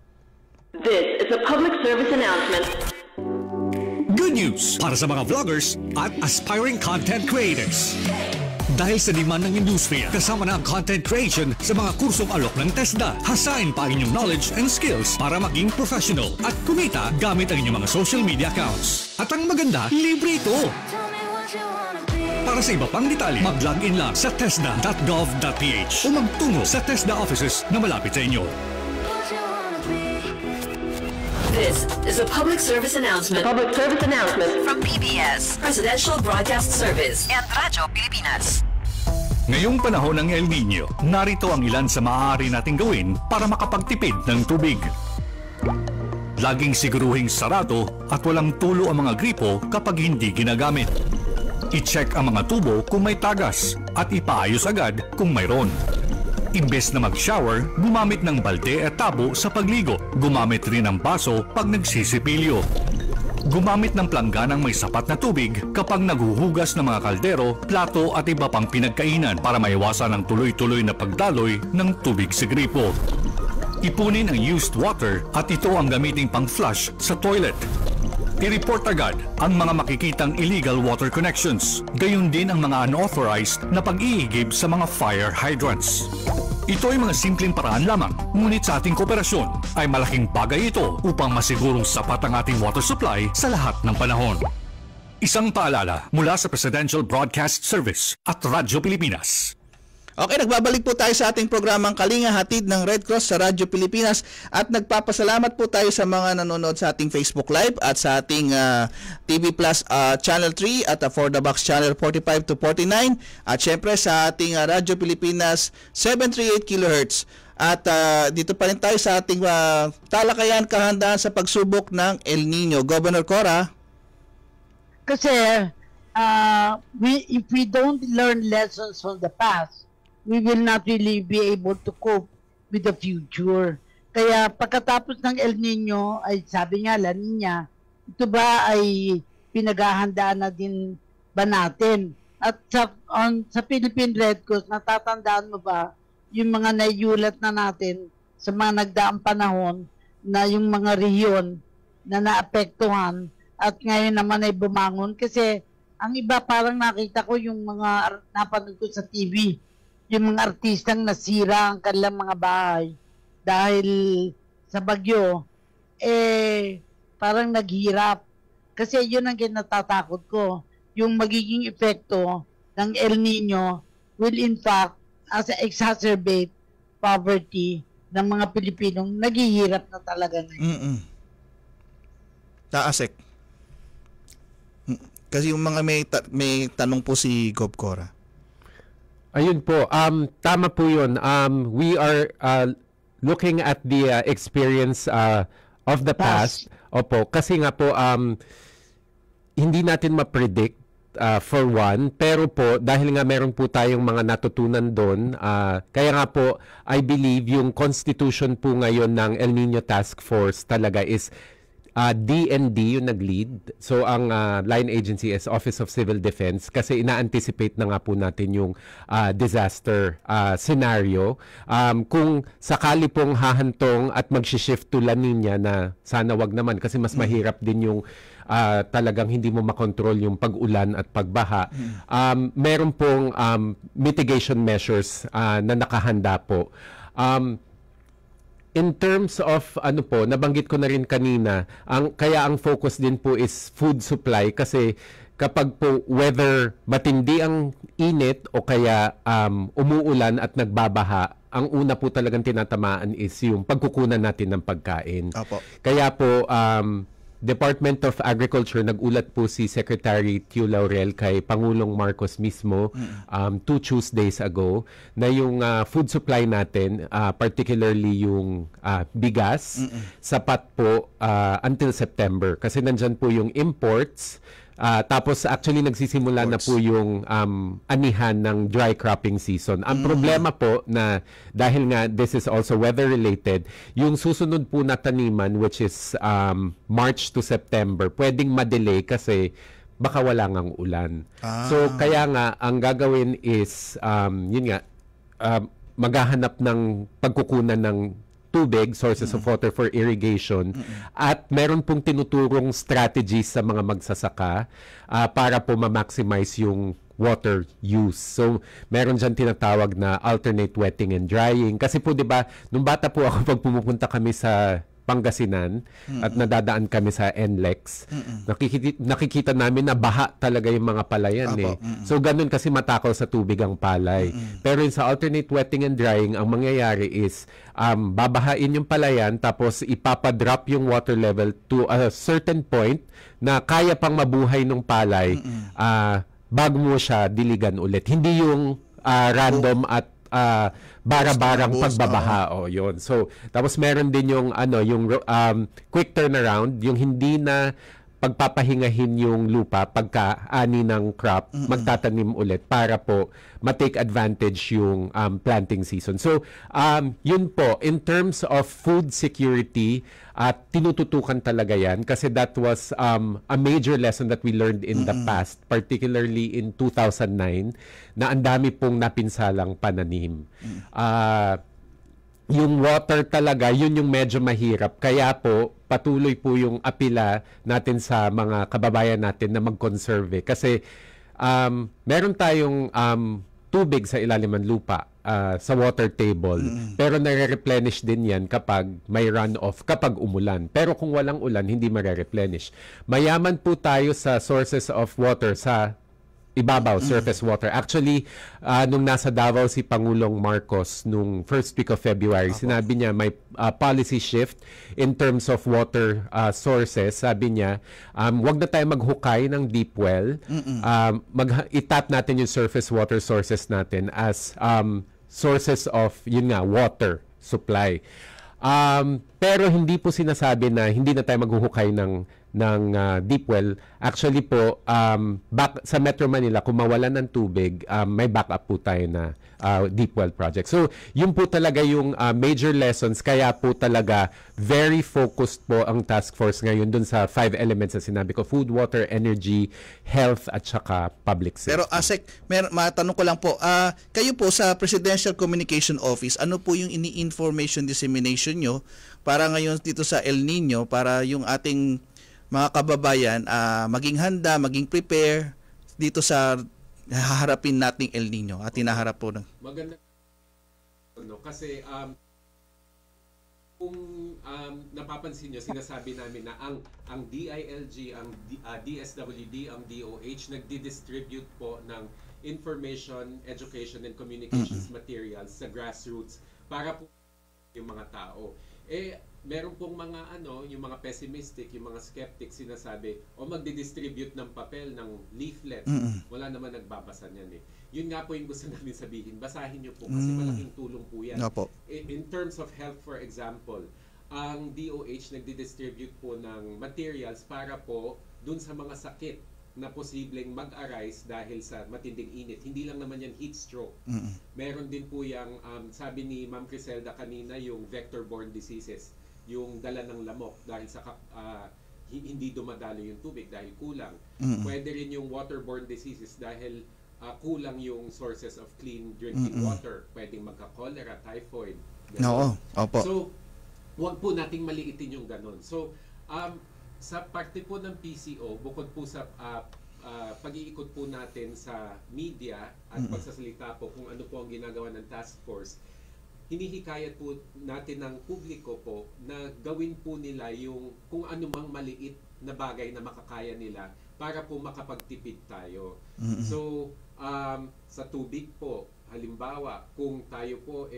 This is a public service announcement. Good news para sa mga vloggers at aspiring content creators. Dahil sa demand ng industriya, kasama na ang content creation sa mga kursong alok ng TESDA. Hasain pa inyong knowledge and skills para maging professional at kumita gamit ang inyong mga social media accounts. At ang maganda, libre ito! Para sa iba pang detalye, mag-login lang sa tesda.gov.ph o magtungo sa TESDA offices na malapit sa inyo. This is a public service announcement. Public service announcement from PBS, Presidential Broadcast Service, and Radyo Pilipinas. Ngayong panahon ng El Nino, narito ang ilan sa maaari nating gawin para makapagtipid ng tubig. Laging siguruhing sarado at walang tulo ang mga gripo kapag hindi ginagamit. I-check ang mga tubo kung may tagas at ipaayos agad kung mayroon. Imbes na mag-shower, gumamit ng balde at tabo sa pagligo. Gumamit rin ng baso pag nagsisipilyo. Gumamit ng plangganang may sapat na tubig kapag naghuhugas ng mga kaldero, plato at iba pang pinagkainan para maiwasan ang tuloy-tuloy na pagdaloy ng tubig sa gripo. Ipunin ang used water at ito ang gamitin pang flush sa toilet. I-report agad ang mga makikitang illegal water connections, gayon din ang mga unauthorized na pag-iigib sa mga fire hydrants. Ito ay mga simpleng paraan lamang, ngunit sa ating kooperasyon ay malaking bagay ito upang masigurong sapat ang ating water supply sa lahat ng panahon. Isang paalala mula sa Presidential Broadcast Service at Radyo Pilipinas. Okay, nagbabalik po tayo sa ating programang Kalinga, hatid ng Red Cross sa Radyo Pilipinas, at nagpapasalamat po tayo sa mga nanonood sa ating Facebook Live at sa ating TV Plus Channel 3 at For the Box Channel 45 to 49, at syempre sa ating Radyo Pilipinas 738 kHz. At dito pa rin tayo sa ating talakayan, kahandaan sa pagsubok ng El Nino. Governor Cora? Kasi if we don't learn lessons from the past, we will not really be able to cope with the future. Kaya pagkatapos ng El Nino, ay sabi nga, La Nina, ito ba ay pinaghahandaan na din ba natin? At sa Philippine Red Cross, natatandaan mo ba yung mga naiulat na natin sa mga nagdaang panahon na yung mga rehiyon na naapektuhan at ngayon naman ay bumangon? Kasi ang iba parang nakita ko yung mga napanood ko sa TV, yung mga artistang nasira ang kanilang mga bahay dahil sa bagyo, parang naghirap. Kasi yun ang kinatatakot ko. Yung magiging epekto ng El Nino will in fact exacerbate poverty ng mga Pilipinong naghihirap na talaga ngayon. Taasek. Kasi yung mga may tanong po si Gob Cora. Ayun po, tama po yun. We are looking at the experience of the past. Opo, kasi nga po, hindi natin ma-predict for one, pero po, dahil nga meron po tayong mga natutunan doon, kaya nga po, I believe yung constitution po ngayon ng El Nino Task Force talaga is DND yung nag-lead. So, ang line agency is Office of Civil Defense kasi ina-anticipate na nga po natin yung disaster scenario. Kung sakali pong hahantong at mag-shift to La Nina na sana wag naman kasi mas mahirap din yung talagang hindi mo makontrol yung pag-ulan at pagbaha. Meron pong mitigation measures na nakahanda po. In terms of nabanggit ko na rin kanina, kaya ang focus din po is food supply kasi kapag po whether matindi ang init o kaya umuulan at nagbabaha, ang una po talagang tinatamaan is yung pagkukunan natin ng pagkain. Opo. Kaya po Department of Agriculture, nag-ulat po si Secretary Tiu Laurel kay Pangulong Marcos mismo 2 Tuesdays ago na yung food supply natin, particularly yung bigas, sapat po until September. Kasi nandyan po yung imports, Tapos actually nagsisimula na po yung anihan ng dry cropping season. Ang problema po na dahil nga this is also weather related, yung susunod po na taniman which is March to September, pwedeng ma-delay kasi baka wala ngang ulan. So kaya nga ang gagawin is yun nga maghahanap ng pagkukunan ng tubig, sources of water for irrigation, at meron pong tinuturong strategies sa mga magsasaka para po ma-maximize yung water use. So, meron dyan tinatawag na alternate wetting and drying. Kasi po, di ba, nung bata po ako, pag pumupunta kami sa Pangasinan at nadadaan kami sa NLEX, nakikita namin na baha talaga yung mga palayan eh. So ganun kasi matakaw sa tubig ang palay. Pero yung sa alternate wetting and drying, ang mangyayari is babahain yung palayan tapos ipapadrop yung water level to a certain point na kaya pang mabuhay ng palay bago mo siya diligan ulit. Hindi yung random at bara-barang pagbabaha yun. So tapos meron din yung yung quick turnaround, yung hindi na pagpapahingahin yung lupa pagka ani ng crop, magtatanim ulit para po ma-take advantage yung planting season. So yun po in terms of food security, tinututukan talaga yan kasi that was a major lesson that we learned in the past, particularly in 2009 na ang dami pong napinsalang pananim. Yung water talaga, yun yung medyo mahirap. Kaya po, patuloy po yung apila natin sa mga kababayan natin na mag-conserve. Kasi meron tayong tubig sa ilalim ng lupa sa water table. Pero nare-replenish din yan kapag may runoff, kapag umulan. Pero kung walang ulan, hindi mare-replenish. Mayaman po tayo sa sources of water sa ibabaw, surface water. Actually, nung nasa Davao si Pangulong Marcos nung first week of February, sinabi niya may policy shift in terms of water sources. Sabi niya, wag na tayo maghukay ng deep well. Itap natin yung surface water sources natin as sources of, yun nga, water supply. Pero hindi po sinasabi na hindi na tayo maghuhukay ng deep well. Actually po, sa Metro Manila, kung mawalan ng tubig, may backup po tayo na deep well project. So, yun po talaga yung major lessons. Kaya po talaga very focused po ang task force ngayon dun sa 5 elements na sinabi ko: food, water, energy, health, at saka public safety. Pero Asek, matanong ko lang po, kayo po sa Presidential Communication Office, ano po yung ini-information dissemination nyo para ngayon dito sa El Nino, para yung ating mga kababayan maging handa, maging prepare dito sa haharapin nating El Nino at hinaharap po ng maganda kasi kung napapansin nyo, sinasabi namin na ang DILG, ang DSWD, ang DOH nagdi-distribute po ng information, education and communications materials sa grassroots para po yung mga tao. Meron pong mga yung mga pessimistic, yung mga skeptic sinasabi, magdi-distribute ng papel, ng leaflet. Wala naman nagbabasa niyan eh. Yun nga po yung gusto namin sabihin. Basahin niyo po kasi malaking tulong po yan. In terms of health, for example, ang DOH nagdi-distribute po ng materials para po dun sa mga sakit na posibleng mag-arise dahil sa matinding init. Hindi lang naman yan heat stroke. Meron din po yung, sabi ni Ma'am Criselda kanina, yung vector-borne diseases, yung dala ng lamok dahil sa hindi dumadalo yung tubig dahil kulang. Pwede rin yung waterborne diseases dahil kulang yung sources of clean drinking water. Pwedeng magka-cholera, typhoid. So, huwag po nating maliitin yung ganun. So, sa parte po ng PCO, bukod po sa pag-iikot po natin sa media at pagsasalita po kung ano po ang ginagawa ng task force, hinihikayat po natin ng publiko po na gawin po nila yung kung ano mang maliit na bagay na makakaya nila para po makapagtipid tayo. So, sa tubig po, halimbawa, kung tayo po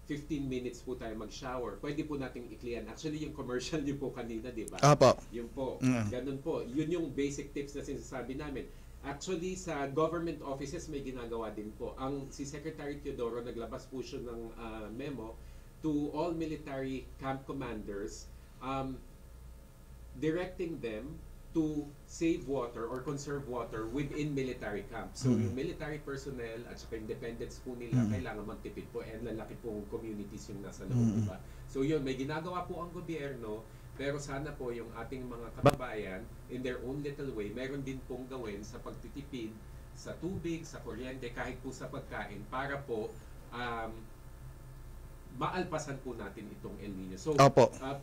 15 minutes po tayo mag-shower, pwede po nating iklian. Actually, yung commercial niyo po kanina, di ba? Yun po. Ganun po. Yun yung basic tips na sinasabi namin. Actually, sa government offices may ginagawa din po. Si Secretary Teodoro naglabas po siya ng memo to all military camp commanders directing them to save water or conserve water within military camps. So yung military personnel at saka yung dependents po nila kailangan magtipid po, and lalaki pong communities yung nasa loob, diba? So yun, may ginagawa po ang gobyerno, pero sana po yung ating mga kababayan in their own little way, meron din pong gawin sa pagtitipid sa tubig, sa kuryente, kahit po sa pagkain, para po maalpasan po natin itong El Nino. So,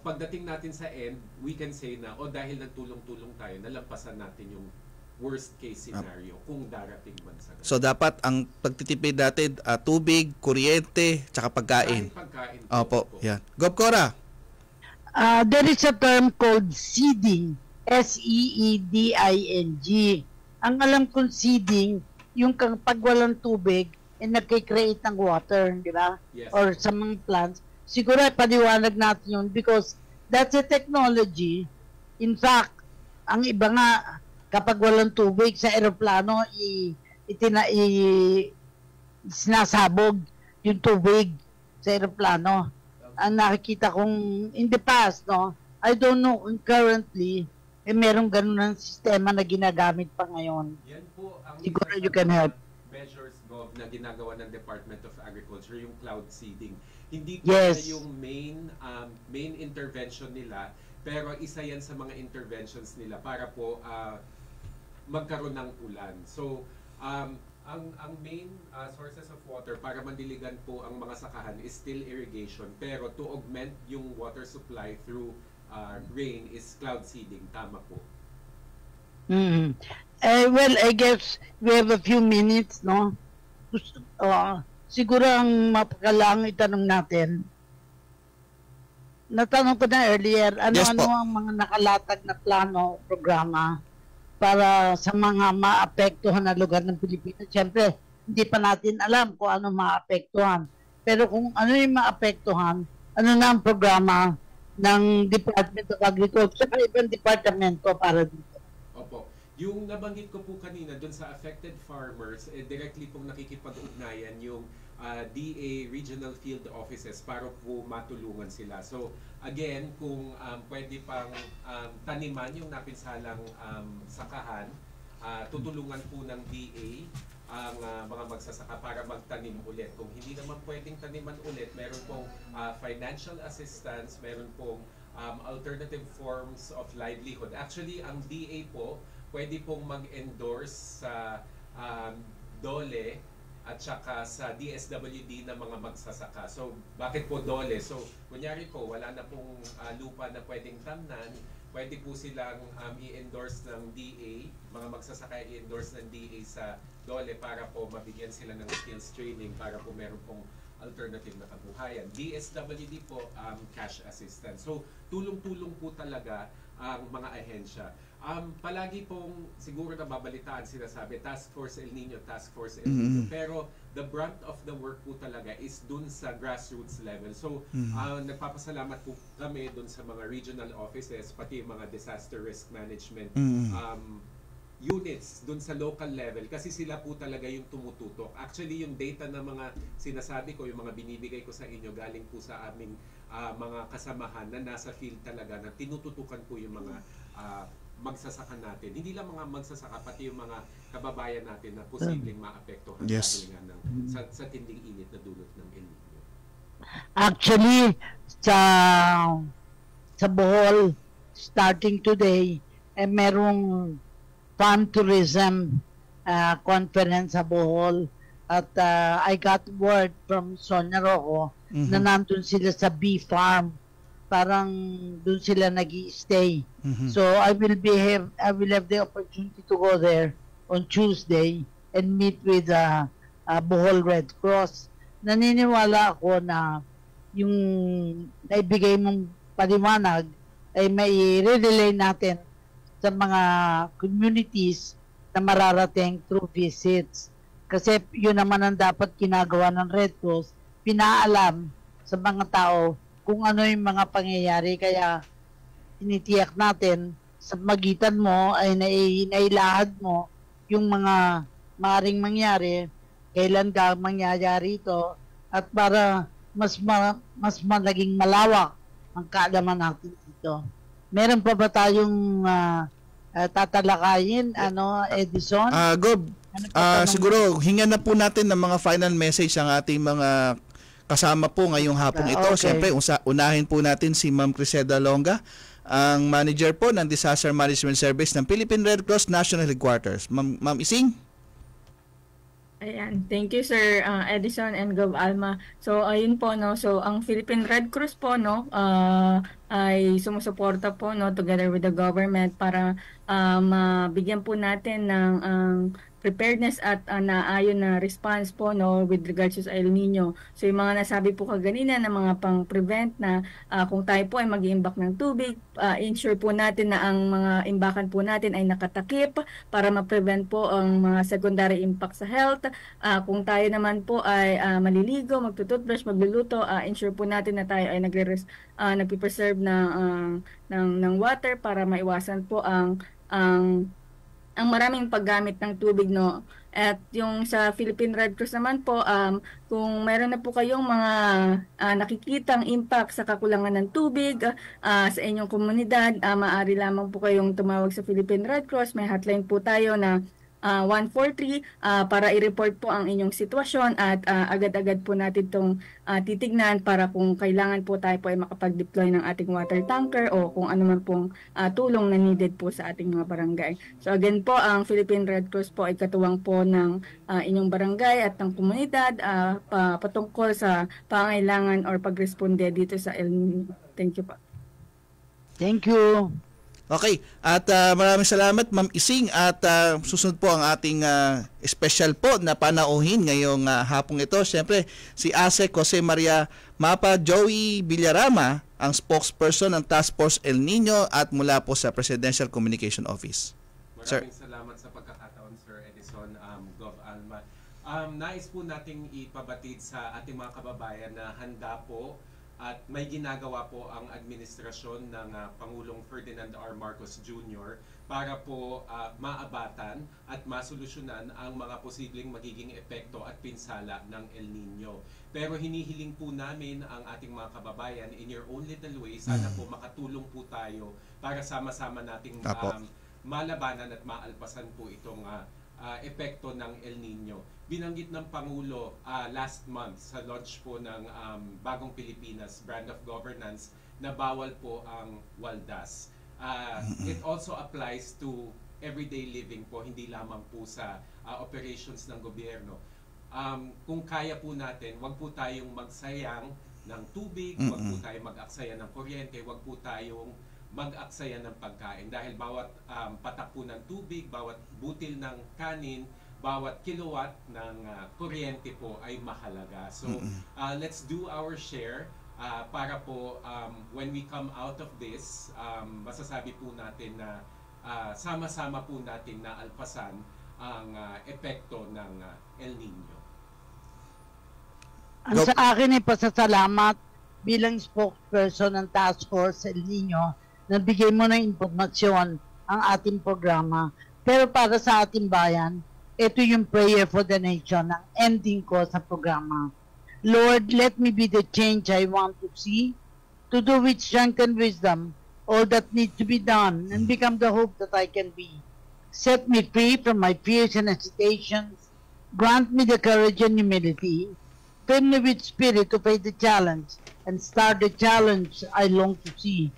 pagdating natin sa end, we can say na, dahil nagtulong-tulong tayo, nalampasan natin yung worst case scenario kung darating man sa ganun. So, dapat ang pagtitipid natin, tubig, kuryente, tsaka pagkain. Pagkain. Opo, yan. Gov Cora. There is a term called seeding. S-E-E-D-I-N-G. Ang alam kong seeding, yung pag walang tubig, nagkikreate ng water, di ba? Yes. Or sa mga plants. Siguro paliwanag natin yun because that's a technology. In fact, ang iba nga, kapag walang tubig sa eroplano, sinasabog yung tubig sa eroplano. Ang nakikita kong in the past, no? I don't know currently, merong ganun ng sistema na ginagamit pa ngayon. Yan po ang siguro you can help. Measures na ginagawa ng Department of Agriculture, yung cloud seeding. Hindi po yung main intervention nila, pero isa yan sa mga interventions nila para po magkaroon ng ulan. So, ang main sources of water para mandiligan po ang mga sakahan is still irrigation, pero to augment yung water supply through rain is cloud seeding. Tama po. Well, I guess we have a few minutes, no? Siguro ang mapakalang itanong natin. Natanong ko na earlier, ano-ano ang mga nakalatag na plano, programa para sa mga maapektuhan na lugar ng Pilipinas. Siyempre, hindi pa natin alam kung ano maapektuhan. Pero kung ano yung maapektuhan, ano na ang programa ng Department of Agriculture at ibang departamento para dito. Opo. Yung nabanggit ko po kanina doon sa affected farmers, directly pong nakikipag-ugnayan yung DA Regional Field Offices para po matulungan sila. So again, kung pwede pang taniman yung napinsalang sakahan, tutulungan po ng DA ang mga magsasaka para magtanim ulit. Kung hindi naman pwedeng taniman ulit, meron pong financial assistance, meron pong alternative forms of livelihood. Actually, ang DA po, pwede pong mag-endorse sa DOLE at saka sa DSWD na mga magsasaka. So, bakit po DOLE? So, kunyari po, wala na pong lupa na pwedeng tamnan, pwede po silang i-endorse ng DA, mga magsasaka i-endorse ng DA sa DOLE para po mabigyan sila ng skills training para po meron pong alternative na kabuhayan. DSWD po, cash assistance. So, tulong-tulong po talaga ang mga ahensya. Palagi pong siguro nababalitaan sinasabi, Task Force El Nino, Task Force El Nino. Pero the brunt of the work po talaga is dun sa grassroots level. So, nagpapasalamat po kami dun sa mga regional offices, pati yung mga disaster risk management units dun sa local level kasi sila po talaga yung tumututok. Actually, yung data na mga sinasabi ko, yung mga binibigay ko sa inyo, galing po sa aming mga kasamahan na nasa field talaga na tinututukan po yung mga magsasaka natin. Hindi lang mga magsasaka, pati yung mga kababayan natin na posibleng maapektuhan dahil nga sa tinding init na dulot ng El Nino. Actually, sa Bohol, starting today, merong farm tourism conference sa Bohol. At I got word from Sonia Rojo na nandun sila sa bee farm. Parang doon sila nag-i-stay. So I will have the opportunity to go there on Tuesday and meet with Bohol Red Cross. Naniniwala ako na yung naibigay mong paliwanag ay may relay natin sa mga communities na mararating through visits. Kasi yun naman ang dapat ginagawa ng Red Cross, pinaalam sa mga tao kung ano yung mga pangyayari. Kaya tinitiyak natin sa magitan mo ay nailahad mo yung mga maaring mangyari, kailan ka mangyayari ito, at para mas naging malawak ang kaalaman natin dito. Meron pa ba tayong tatalakayin, Edison? Gob, Ano pa tanong? siguro hingan na po natin ng mga final message ang ating mga kasama po ngayong hapong ito. Okay. Siyempre, unahin po natin si Ma'am Criseda Longa, ang manager po ng Disaster Management Service ng Philippine Red Cross National Headquarters. Ma'am Ising? Ayan, thank you Sir Edison and Gov Alma. So ayun po no, so ang Philippine Red Cross po no ay sumusuporta po no together with the government para mabigyan po natin ng preparedness at naayon na response po no with regards to El Nino. So yung mga nasabi po kaganina na mga pang-prevent na kung tayo po ay mag-iimbak ng tubig, ensure po natin na ang mga imbakan po natin ay nakatakip para ma-prevent po ang mga secondary impact sa health. Kung tayo naman po ay maliligo, magtututbrush, magluluto, ensure po natin na tayo ay nagpe-preserve ng water para maiwasan po ang maraming paggamit ng tubig no. At yung sa Philippine Red Cross naman po, kung meron na po kayong mga nakikitang impact sa kakulangan ng tubig sa inyong komunidad, maaari lamang po kayong tumawag sa Philippine Red Cross. May hotline po tayo na 143 para i-report po ang inyong sitwasyon at agad-agad po natin itong titignan para kung kailangan po tayo po ay makapag-deploy ng ating water tanker o kung ano man pong tulong na needed po sa ating mga barangay. So again po, ang Philippine Red Cross po ay katuwang po ng inyong barangay at ng komunidad patungkol sa pangailangan or pagresponde dito sa El Nino. Thank you po. Thank you. Okay, at maraming salamat Ma'am Ising at susunod po ang ating special po na panauhin ngayong hapong ito. Siyempre, si ASEC Jose Maria Mapa Joey Villarama, ang spokesperson ng Task Force El Nino at mula po sa Presidential Communication Office. Maraming salamat sa pagkakataon, Sir Edison, Gov Alma. Nais po nating ipabatid sa ating mga kababayan na handa po at may ginagawa po ang administrasyon ng Pangulong Ferdinand R. Marcos Jr. para po maabatan at masolusyonan ang mga posibleng magiging epekto at pinsala ng El Nino. Pero hinihiling po namin ang ating mga kababayan in your own little way, sana po makatulong po tayo para sama-sama nating malabanan at maalpasan po itong epekto ng El Nino. Binanggit ng Pangulo last month sa launch po ng Bagong Pilipinas Brand of Governance na bawal po ang waldas. It also applies to everyday living po, hindi lamang po sa operations ng gobyerno. Kung kaya po natin, wag po tayong magsayang ng tubig, wag po tayong mag-aksaya ng kuryente, wag po tayong mag-aksaya ng pagkain dahil bawat patak po ng tubig, bawat butil ng kanin, bawat kilowatt ng kuryente po ay mahalaga. So let's do our share para po when we come out of this, masasabi po natin na sama-sama po natin na alpasan ang epekto ng El Nino. Ang sa akin ay pasasalamat bilang spokesperson ng Task Force El Nino na bigay mo ng impormasyon ang ating programa. Pero para sa ating bayan, ito yung prayer for the nation, ang ending ko sa programa. Lord, let me be the change I want to see, to do with strength and wisdom all that needs to be done, and become the hope that I can be. Set me free from my fears and hesitations. Grant me the courage and humility. Fill me with spirit to face the challenge and start the challenge I long to see.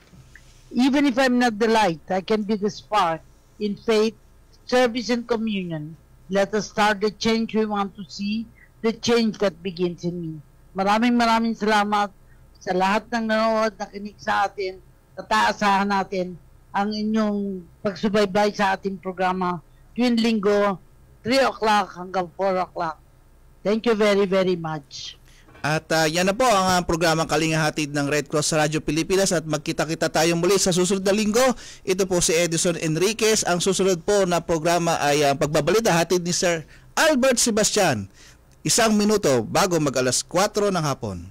Even if I'm not the light, I can be the spark in faith, service, and communion. Let us start the change we want to see, the change that begins in me. Maraming salamat sa lahat ng nanonood, nakinig sa atin, tataasahan natin ang inyong pagsubaybay sa ating programa tuwing linggo, 3 o'clock hanggang 4 o'clock. Thank you very, very much. At yan na po ang programang Kalinga Hatid ng Red Cross sa Radyo Pilipinas at magkita-kita tayo muli sa susunod na linggo. Ito po si Edison Enriquez. Ang susunod po na programa ay pagbabalita hatid ni Sir Albert Sebastian. 1 minuto bago mag alas 4 ng hapon.